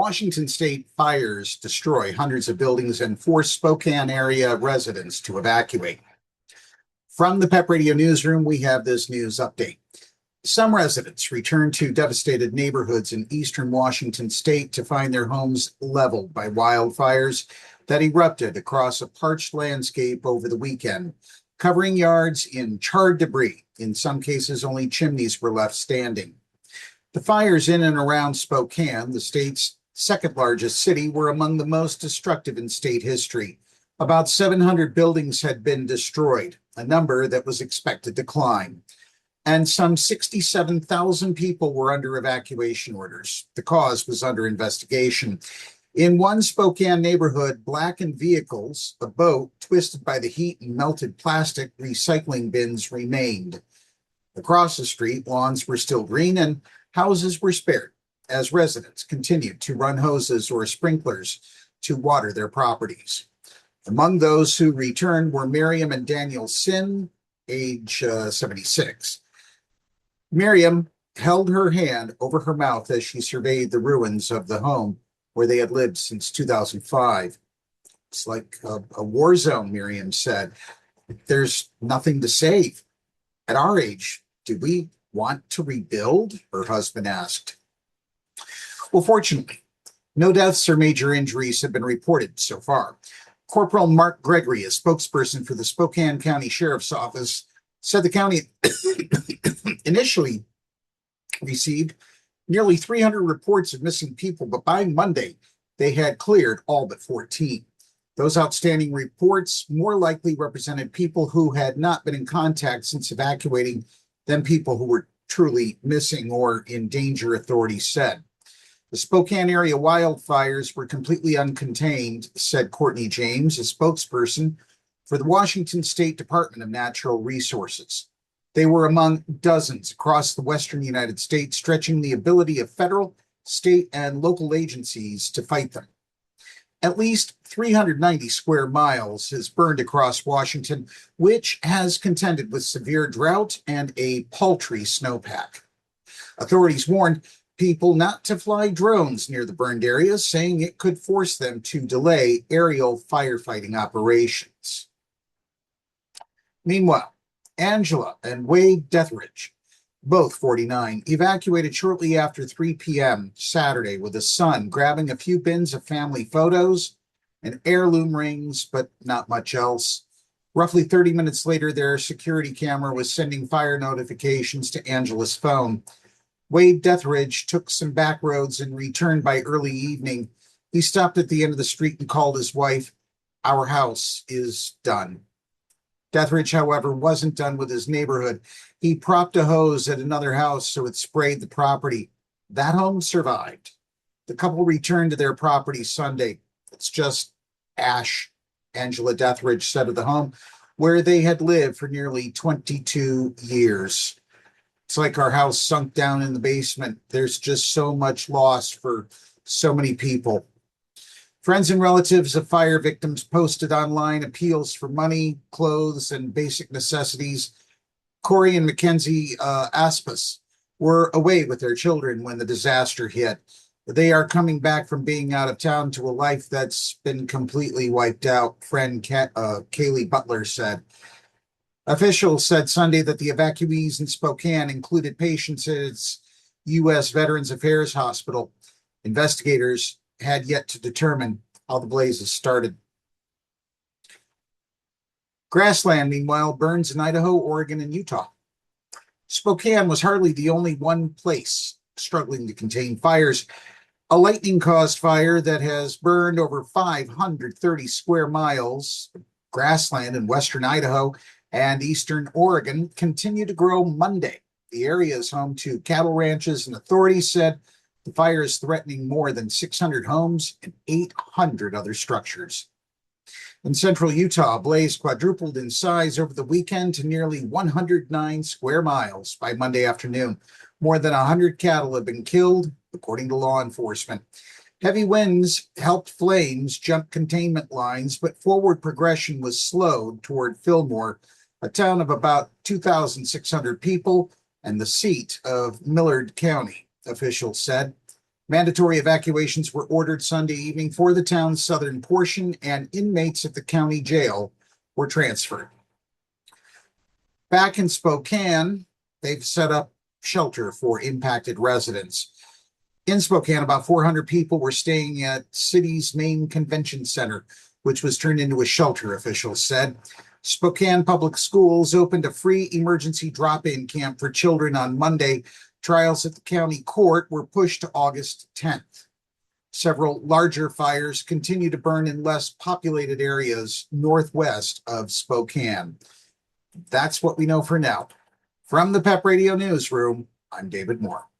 Washington state fires destroy hundreds of buildings and force Spokane-area residents to evacuate. From the PEP Radio newsroom, we have this news update. Some residents returned to devastated neighborhoods in eastern Washington state to find their homes leveled by wildfires that erupted across a parched landscape over the weekend, covering yards in charred debris. In some cases, only chimneys were left standing. The fires in and around Spokane, the state's second largest city, were among the most destructive in state history. About 700 buildings had been destroyed, a number that was expected to climb. And some 67,000 people were under evacuation orders. The cause was under investigation. In one Spokane neighborhood, blackened vehicles, a boat twisted by the heat and melted plastic recycling bins remained. Across the street, lawns were still green and houses were spared as residents continued to run hoses or sprinklers to water their properties. Among those who returned were Miriam and Daniel Sin, age 76. Miriam held her hand over her mouth as she surveyed the ruins of the home where they had lived since 2005. It's like a war zone, Miriam said. There's nothing to save. At our age, do we want to rebuild? Her husband asked. Well, fortunately, no deaths or major injuries have been reported so far. Corporal Mark Gregory, a spokesperson for the Spokane County Sheriff's Office, said the county initially received nearly 300 reports of missing people, but by Monday, they had cleared all but 14. Those outstanding reports more likely represented people who had not been in contact since evacuating than people who were truly missing or in danger, authorities said. The Spokane-area wildfires were completely uncontained, said Courtney James, a spokesperson for the Washington State Department of Natural Resources. They were among dozens across the western United States, stretching the ability of federal, state, and local agencies to fight them. At least 390 square miles has burned across Washington, which has contended with severe drought and a paltry snowpack. Authorities warned people not to fly drones near the burned areas, saying it could force them to delay aerial firefighting operations. Meanwhile, Angela and Wade Deathridge, both 49, evacuated shortly after 3 p.m. Saturday with a son grabbing a few bins of family photos and heirloom rings, but not much else. Roughly 30 minutes later, their security camera was sending fire notifications to Angela's phone. Wade Deathridge took some back roads and returned by early evening. He stopped at the end of the street and called his wife. "Our house is done." Deathridge, however, wasn't done with his neighborhood. He propped a hose at another house so it sprayed the property. That home survived. The couple returned to their property Sunday. It's just ash, Angela Deathridge said of the home, where they had lived for nearly 22 years. It's like our house sunk down in the basement. There's just so much lost for so many people. Friends and relatives of fire victims posted online appeals for money, clothes, and basic necessities. Corey and Mackenzie Aspas were away with their children when the disaster hit. They are coming back from being out of town to a life that's been completely wiped out, friend Kaylee Butler said. Officials said Sunday that the evacuees in Spokane included patients at its U.S. Veterans Affairs Hospital. Investigators had yet to determine how the blazes started. Grassland, meanwhile, burns in Idaho, Oregon, and Utah. Spokane was hardly the only one place struggling to contain fires. A lightning-caused fire that has burned over 530 square miles of grassland in western Idaho and eastern Oregon continued to grow Monday. The area is home to cattle ranches, and authorities said the fire is threatening more than 600 homes and 800 other structures. In central Utah, a blaze quadrupled in size over the weekend to nearly 109 square miles by Monday afternoon. More than 100 cattle have been killed, according to law enforcement. Heavy winds helped flames jump containment lines, but forward progression was slowed toward Fillmore, a town of about 2,600 people and the seat of Millard County, officials said. Mandatory evacuations were ordered Sunday evening for the town's southern portion, and inmates at the county jail were transferred. Back in Spokane, they've set up shelter for impacted residents. In Spokane, about 400 people were staying at city's main convention center, which was turned into a shelter, officials said. Spokane Public Schools opened a free emergency drop-in camp for children on Monday. Trials at the county court were pushed to August 10th. Several larger fires continue to burn in less populated areas northwest of Spokane. That's what we know for now. From the Pep Radio Newsroom, I'm David Moore.